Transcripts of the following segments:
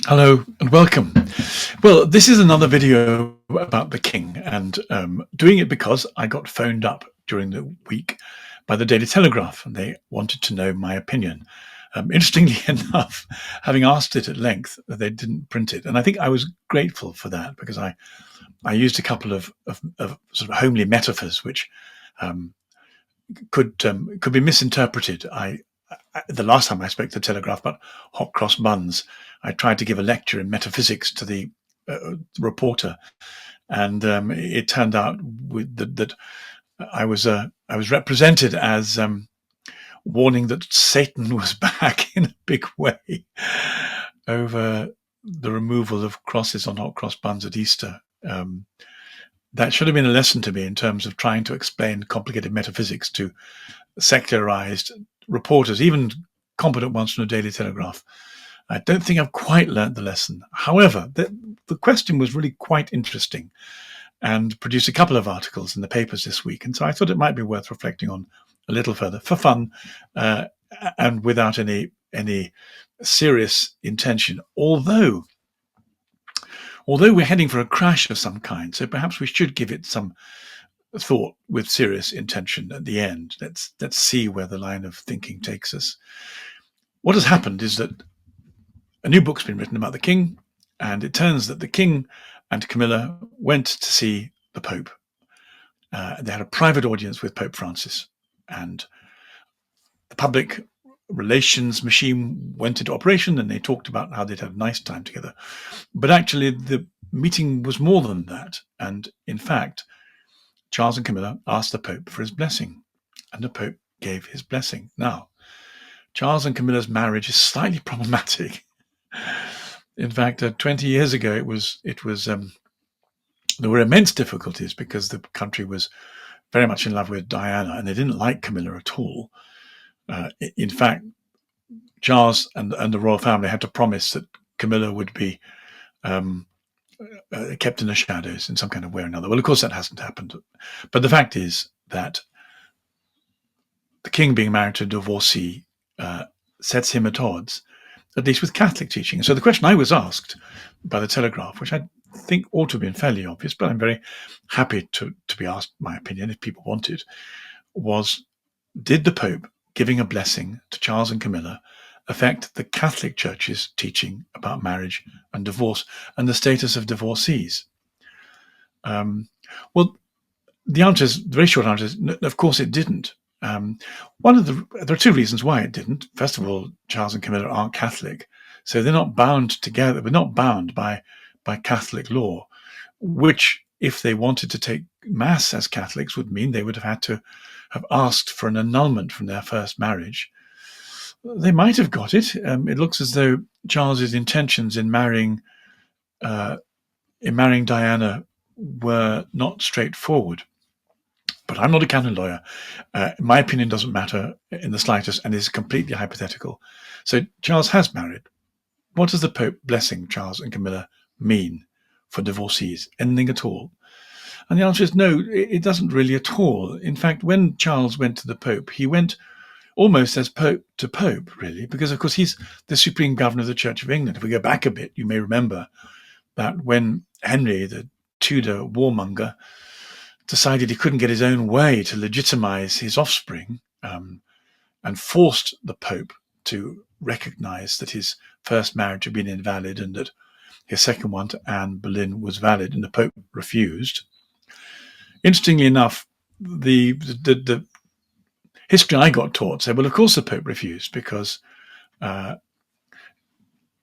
Hello and welcome. Well, this is another video about the king, and doing it because I got phoned up during the week by the Daily Telegraph, and they wanted to know my opinion. Interestingly enough, having asked it at length, they didn't print it, and I think I was grateful for that because I used a couple of sort of homely metaphors which um, could be misinterpreted. The last time I spoke to the Telegraph about hot cross buns, I tried to give a lecture in metaphysics to the reporter, and it turned out that I was represented as warning that Satan was back in a big way over the removal of crosses on hot cross buns at Easter. That should have been a lesson to me in terms of trying to explain complicated metaphysics to secularized reporters, even competent ones from the Daily Telegraph. I don't think I've quite learnt the lesson. However, the question was really quite interesting and produced a couple of articles in the papers this week. And so I thought it might be worth reflecting on a little further for fun uh, and without any serious intention. Although we're heading for a crash of some kind, so perhaps we should give it some thought with serious intention at the end. Let's see where the line of thinking takes us. What has happened is that a new book's been written about the king, and it turns that the king and Camilla went to see the Pope. They had a private audience with Pope Francis, and the public relations machine went into operation, and they talked about how they'd had a nice time together. But actually, the meeting was more than that. And in fact, Charles and Camilla asked the Pope for his blessing, and the Pope gave his blessing. Now, Charles and Camilla's marriage is slightly problematic. In fact, 20 years ago, there were immense difficulties because the country was very much in love with Diana, and they didn't like Camilla at all. In fact, Charles and the royal family had to promise that Camilla would be kept in the shadows in some kind of way or another. Well, of course, that hasn't happened. But the fact is that the king being married to a divorcee sets him at odds, at least with Catholic teaching. So the question I was asked by the Telegraph, which I think ought to have been fairly obvious, but I'm very happy to be asked my opinion if people want it, was, did the Pope giving a blessing to Charles and Camilla affect the Catholic Church's teaching about marriage and divorce and the status of divorcees? Well, the very short answer is, of course it didn't. There are two reasons why it didn't. First of all, Charles and Camilla aren't Catholic, so they're not bound together. We're not bound by Catholic law, which, if they wanted to take mass as Catholics, would mean they would have had to have asked for an annulment from their first marriage. They might have got it. It looks as though Charles's intentions in marrying Diana were not straightforward. But I'm not a canon lawyer. My opinion doesn't matter in the slightest and is completely hypothetical. So Charles has married. What does the Pope blessing Charles and Camilla mean for divorcees? Anything at all? And the answer is no, it doesn't really at all. In fact, when Charles went to the Pope, he went almost as Pope to Pope, really, because, of course, he's the supreme governor of the Church of England. If we go back a bit, you may remember that when Henry, the Tudor warmonger, decided he couldn't get his own way to legitimize his offspring, and forced the Pope to recognize that his first marriage had been invalid and that his second one to Anne Boleyn was valid, and the Pope refused. Interestingly enough, the history I got taught said, well, of course the Pope refused because Queen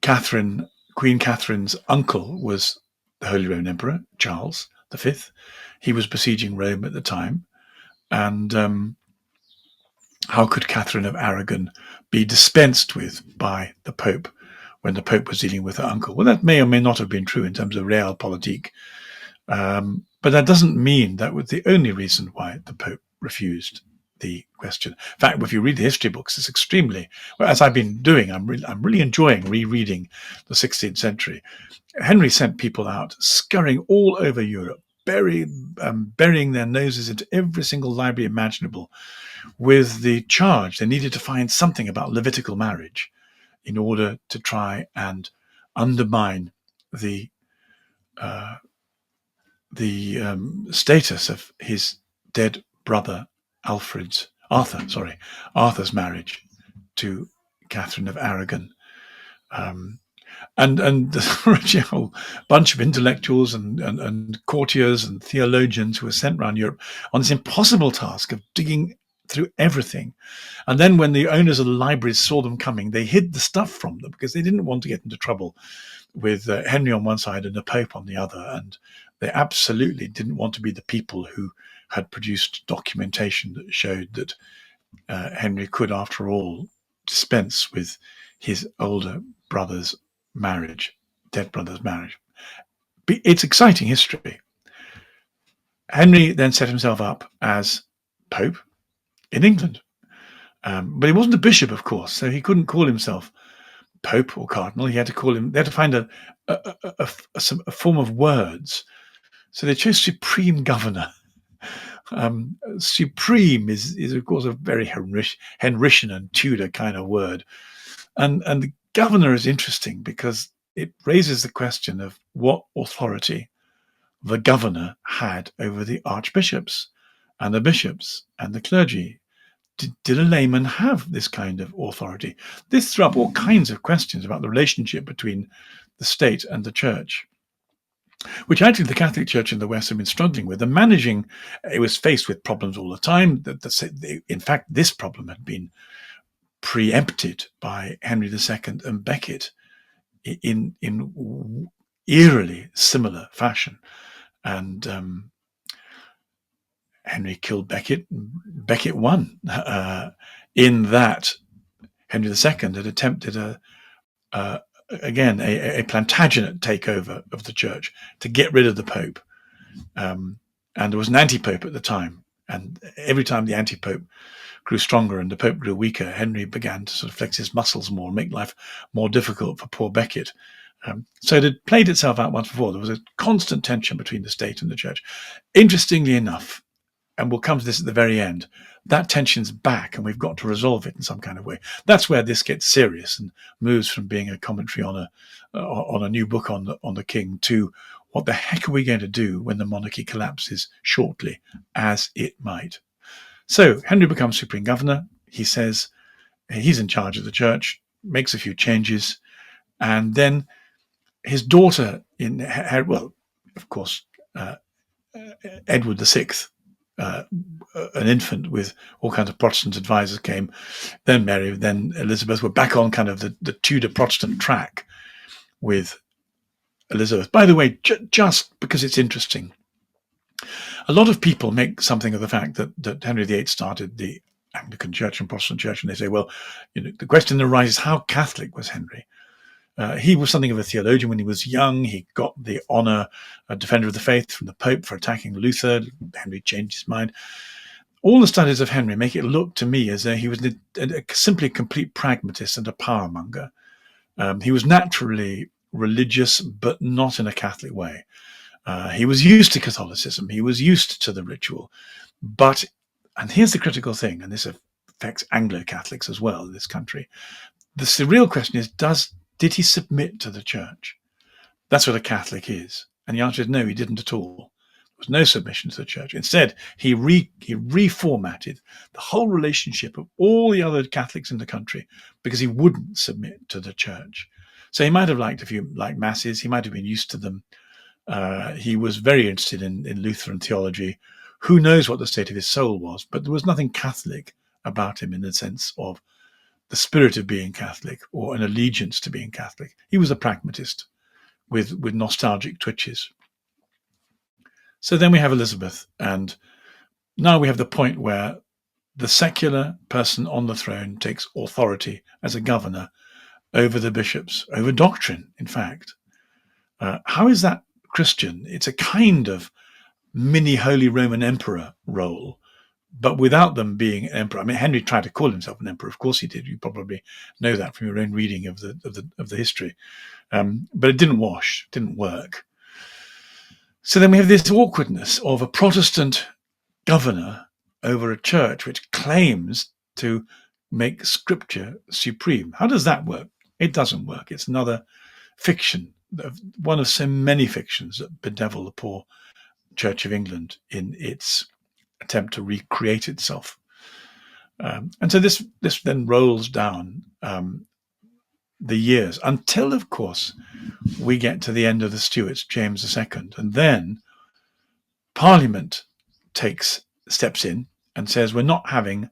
Catherine's uncle was the Holy Roman Emperor, Charles V. He was besieging Rome at the time. And how could Catherine of Aragon be dispensed with by the Pope when the Pope was dealing with her uncle? Well, that may or may not have been true in terms of realpolitik. But that doesn't mean that was the only reason why the Pope refused the question. In fact, if you read the history books, it's extremely, well, as I've been doing, I'm really enjoying rereading the 16th century. Henry sent people out scurrying all over Europe, burying their noses into every single library imaginable with the charge they needed to find something about Levitical marriage in order to try and undermine the status of his dead brother Arthur's marriage to Catherine of Aragon. And there's a whole bunch of intellectuals and courtiers and theologians who were sent around Europe on this impossible task of digging through everything. And then when the owners of the libraries saw them coming, they hid the stuff from them because they didn't want to get into trouble with Henry on one side and the Pope on the other. And they absolutely didn't want to be the people who had produced documentation that showed that Henry could, after all, dispense with his older brother's dead brother's marriage. It's exciting history. Henry then set himself up as Pope in England. But he wasn't a bishop, of course, so he couldn't call himself Pope or Cardinal. They had to find a form of words. So they chose Supreme Governor. Supreme is of course a very Henrician and Tudor kind of word. And the governor is interesting because it raises the question of what authority the governor had over the archbishops and the bishops and the clergy. Did a layman have this kind of authority? This threw up all kinds of questions about the relationship between the state and the church, which actually the Catholic Church in the West have been struggling with. It was faced with problems all the time. In fact, this problem had been preempted by Henry II and Becket in eerily similar fashion. And Henry killed Becket. Becket won. In that, Henry II had attempted a Plantagenet takeover of the church to get rid of the Pope. And there was an anti-Pope at the time. And every time the anti-Pope grew stronger and the Pope grew weaker, Henry began to sort of flex his muscles more, make life more difficult for poor Becket. So it had played itself out once before. There was a constant tension between the state and the church. Interestingly enough, and we'll come to this at the very end, that tension's back and we've got to resolve it in some kind of way. That's where this gets serious and moves from being a commentary on a new book on the king to what the heck are we going to do when the monarchy collapses shortly, as it might. So Henry becomes Supreme Governor. He says he's in charge of the church, makes a few changes, and then his daughter, Edward VI, an infant with all kinds of Protestant advisors came, then Mary, then Elizabeth, were back on kind of the Tudor Protestant track with Elizabeth. By the way, just because it's interesting, a lot of people make something of the fact that Henry VIII started the Anglican Church and Protestant Church, and they say, well, the question arises, how Catholic was Henry? He was something of a theologian when he was young. He got the honor, a defender of the faith, from the Pope for attacking Luther. Henry changed his mind. All the studies of Henry make it look to me as though he was simply a complete pragmatist and a power monger. He was naturally religious, but not in a Catholic way. He was used to Catholicism. He was used to the ritual. But, and here's the critical thing, and this affects Anglo-Catholics as well in this country, the real question is, did he submit to the church? That's what a Catholic is. And the answer is no, he didn't at all. There was no submission to the church. Instead, he reformatted the whole relationship of all the other Catholics in the country because he wouldn't submit to the church. So he might have liked a few masses. He might have been used to them. He was very interested in Lutheran theology. Who knows what the state of his soul was, but there was nothing Catholic about him in the sense of the spirit of being Catholic or an allegiance to being Catholic. He was a pragmatist with nostalgic twitches. So then we have Elizabeth, and now we have the point where the secular person on the throne takes authority as a governor over the bishops, over doctrine, in fact. How is that Christian? It's a kind of mini Holy Roman Emperor role, but without them being an emperor. I mean, Henry tried to call himself an emperor. Of course he did. You probably know that from your own reading of the history. But it didn't work. So then we have this awkwardness of a Protestant governor over a church which claims to make scripture supreme. How does that work? It doesn't work. It's another fiction, one of so many fictions that bedevil the poor Church of England in its attempt to recreate itself. And so this then rolls down the years until, of course, we get to the end of the Stuarts, James II, and then Parliament steps in and says, we're not having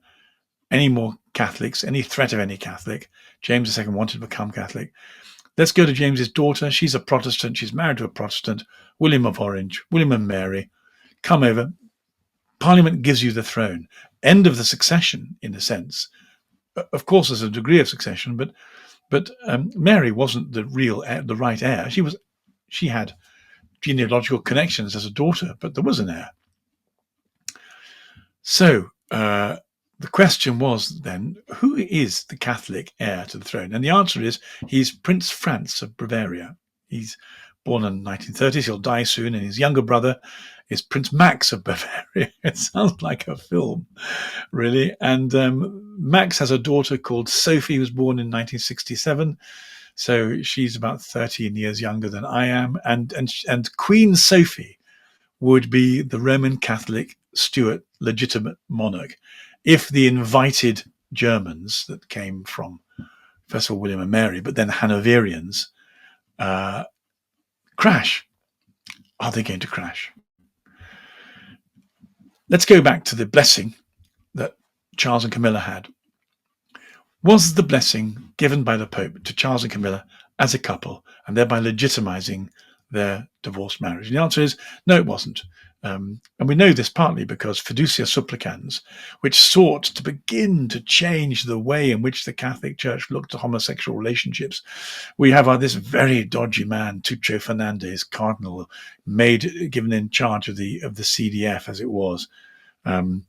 any more Catholics, any threat of any Catholic. James II wanted to become Catholic. Let's go to James's daughter. She's a Protestant. She's married to a Protestant, William of Orange, William and Mary. Come over. Parliament gives you the throne. End of the succession, in a sense. Of course, there's a degree of succession, but Mary wasn't the right heir. She had genealogical connections as a daughter, but there was an heir. So the question was then, who is the Catholic heir to the throne? And the answer is, he's Prince Franz of Bavaria. He's born in the 1930s. He'll die soon. And his younger brother is Prince Max of Bavaria. It sounds like a film, really. And Max has a daughter called Sophie, who was born in 1967. So she's about 13 years younger than I am. And Queen Sophie would be the Roman Catholic Stuart legitimate monarch if the invited Germans that came from, first of all, William and Mary, but then Hanoverians, crash. Are they going to crash? Let's go back to the blessing that Charles and Camilla had. Was the blessing given by the Pope to Charles and Camilla as a couple, and thereby legitimizing their divorced marriage? And the answer is no, it wasn't. And we know this partly because Fiducia Supplicans, which sought to begin to change the way in which the Catholic Church looked at homosexual relationships. We have this very dodgy man, Tuccio Fernandez, cardinal, given in charge of the CDF, as it was, what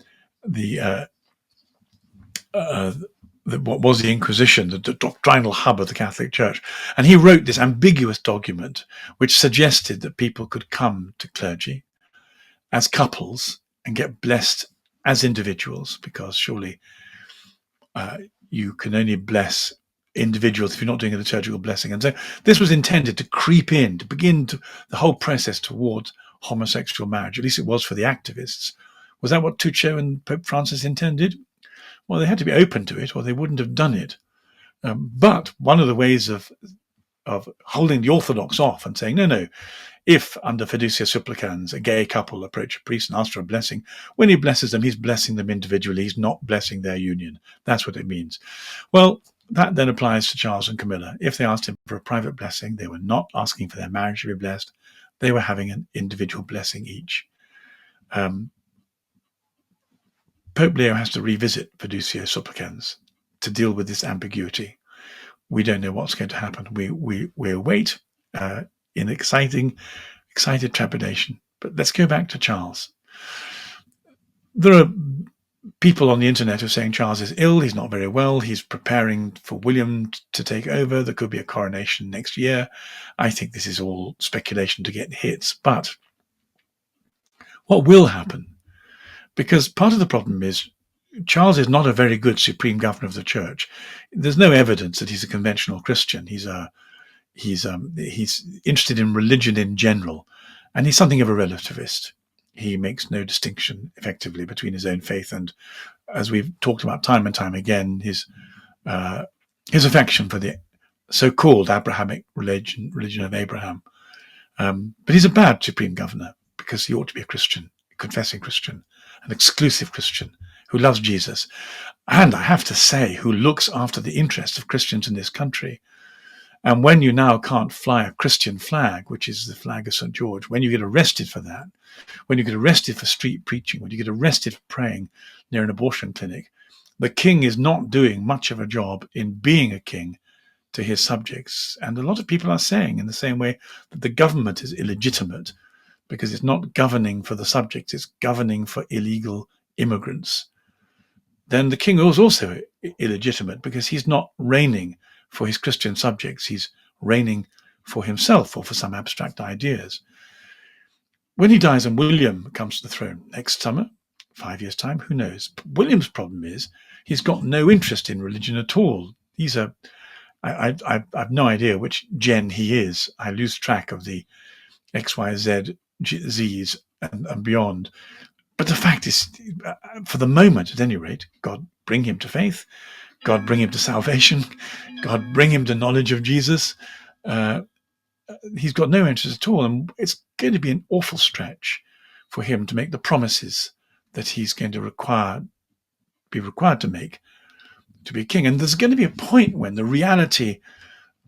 was the Inquisition, the doctrinal hub of the Catholic Church. And he wrote this ambiguous document which suggested that people could come to clergy as couples and get blessed as individuals, because surely you can only bless individuals if you're not doing a liturgical blessing. And so this was intended to creep in, to begin the whole process towards homosexual marriage. At least it was for the activists. Was that what Tuccio and Pope Francis intended? Well, they had to be open to it, or they wouldn't have done it. But one of the ways of holding the Orthodox off and saying, no, if under Fiducia Supplicans a gay couple approach a priest and ask for a blessing, when he blesses them, he's blessing them individually. He's not blessing their union. That's what it means. Well, that then applies to Charles and Camilla. If they asked him for a private blessing, they were not asking for their marriage to be blessed. They were having an individual blessing each. Pope Leo has to revisit Fiducia Supplicans to deal with this ambiguity. We don't know what's going to happen. We await in excited trepidation. But let's go back to Charles. There are people on the internet who are saying Charles is ill. He's not very well. He's preparing for William to take over. There could be a coronation next year. I think this is all speculation to get hits. But what will happen? Because part of the problem is Charles is not a very good supreme governor of the church. There's no evidence that he's a conventional Christian. He's interested in religion in general, and he's something of a relativist. He makes no distinction effectively between his own faith and, as we've talked about time and time again, his affection for the so-called Abrahamic religion of Abraham. But he's a bad supreme governor because he ought to be a Christian, a confessing Christian, an exclusive Christian who loves Jesus, and I have to say, who looks after the interests of Christians in this country. And when you now can't fly a Christian flag, which is the flag of St. George, when you get arrested for that, when you get arrested for street preaching, when you get arrested for praying near an abortion clinic, the king is not doing much of a job in being a king to his subjects. And a lot of people are saying in the same way that the government is illegitimate because it's not governing for the subjects, it's governing for illegal immigrants. Then the king is also illegitimate because he's not reigning for his Christian subjects. He's reigning for himself or for some abstract ideas. When he dies and William comes to the throne next summer, 5 years' time, who knows? William's problem is he's got no interest in religion at all. He's I've no idea which gen he is. I lose track of the X, Y, Z, Z's and beyond. But the fact is, for the moment, at any rate, God bring him to faith. God bring him to salvation. God bring him to knowledge of Jesus. Uh, he's got no interest at all. And it's going to be an awful stretch for him to make the promises that he's going to be required to make to be king. And there's going to be a point when the reality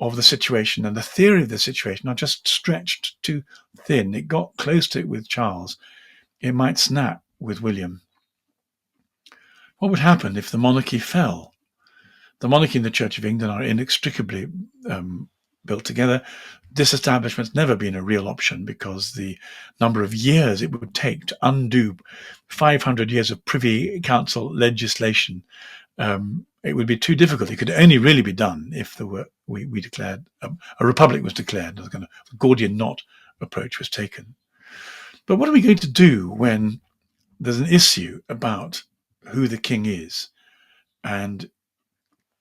of the situation and the theory of the situation are just stretched too thin. It got close to it with Charles. It might snap with William. What would happen if the monarchy fell? The monarchy and the Church of England are inextricably built together. Disestablishment's never been a real option because the number of years it would take to undo 500 years of Privy Council legislation, it would be too difficult. It could only really be done if there were we declared a republic was declared. The kind of Gordian knot approach was taken. But what are we going to do when there's an issue about who the king is, and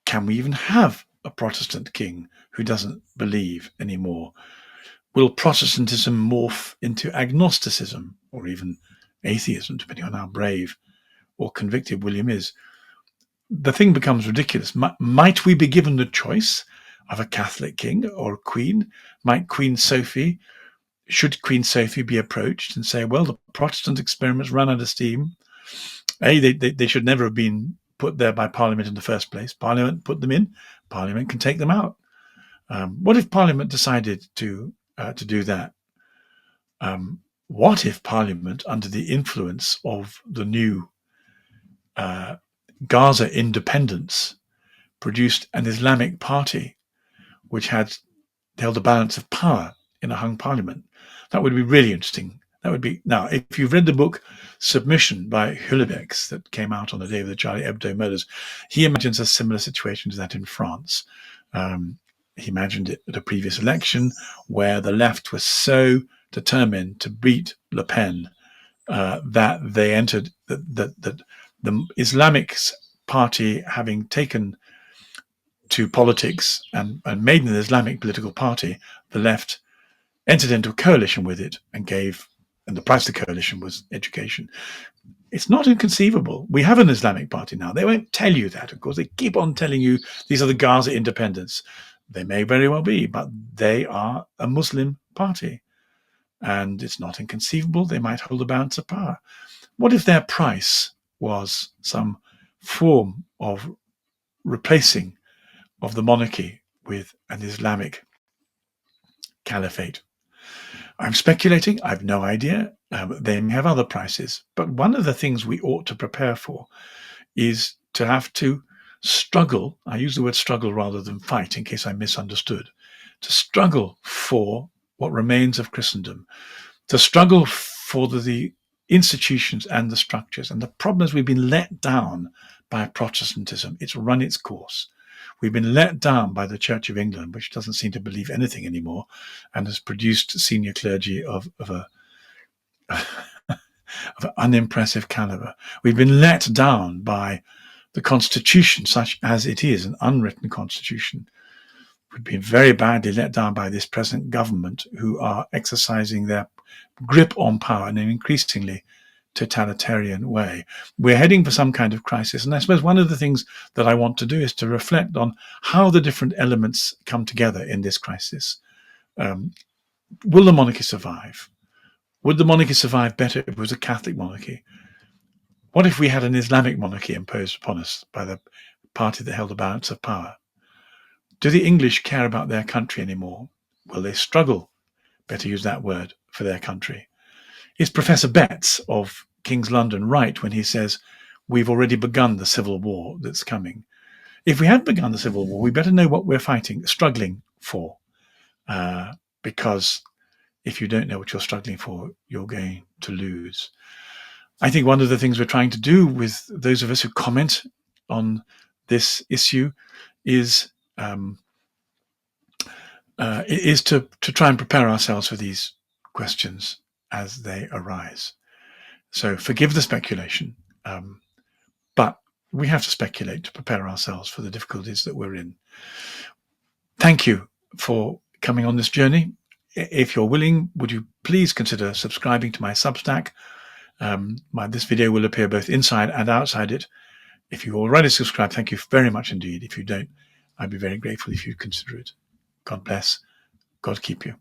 can we even have a Protestant king who doesn't believe anymore? Will Protestantism morph into agnosticism or even atheism, depending on how brave or convicted William is? The thing becomes ridiculous. Might we be given the choice of a Catholic king or a queen? Should Queen Sophie be approached and say, well, the Protestant experiments ran out of steam. They should never have been put there by Parliament in the first place. Parliament put them in. Parliament can take them out. What if Parliament decided to do that? What if Parliament, under the influence of the new Gaza independence, produced an Islamic party which had held a balance of power in a hung parliament? That would be really interesting. That would be, now, if you've read the book Submission by Houellebecq that came out on the day of the Charlie Hebdo murders, he imagines a similar situation to that in France. He imagined it at a previous election where the left was so determined to beat Le Pen that they entered that the Islamic party, having taken to politics and made an Islamic political party, the left entered into a coalition with it and the price of the coalition was education. It's not inconceivable. We have an Islamic party now. They won't tell you that, of course. They keep on telling you these are the Gaza independents. They may very well be, but they are a Muslim party. And it's not inconceivable they might hold a balance of power. What if their price was some form of replacing of the monarchy with an Islamic caliphate? I'm speculating. I've no idea. They may have other prices. But one of the things we ought to prepare for is to have to struggle. I use the word struggle rather than fight in case I misunderstood. To struggle for what remains of Christendom. To struggle for the institutions and the structures. And the problem is we've been let down by Protestantism. It's run its course. We've been let down by the Church of England, which doesn't seem to believe anything anymore and has produced senior clergy of an unimpressive caliber. We've been let down by the Constitution, such as it is, an unwritten Constitution. We've been very badly let down by this present government, who are exercising their grip on power in an increasingly totalitarian way. We're heading for some kind of crisis. And I suppose one of the things that I want to do is to reflect on how the different elements come together in this crisis. Will the monarchy survive? Would the monarchy survive better if it was a Catholic monarchy? What if we had an Islamic monarchy imposed upon us by the party that held the balance of power? Do the English care about their country anymore? Will they struggle, better use that word, for their country? Is Professor Betts of King's London right when he says we've already begun the civil war that's coming? If we have begun the civil war, we better know what we're struggling for, because if you don't know what you're struggling for, you're going to lose. I think one of the things we're trying to do with those of us who comment on this issue is to try and prepare ourselves for these questions as they arise. So forgive the speculation, but we have to speculate to prepare ourselves for the difficulties that we're in. Thank you for coming on this journey. If you're willing, would you please consider subscribing to my Substack? This video will appear both inside and outside it. If you already subscribed, thank you very much indeed. If you don't, I'd be very grateful if you'd consider it. God bless. God keep you.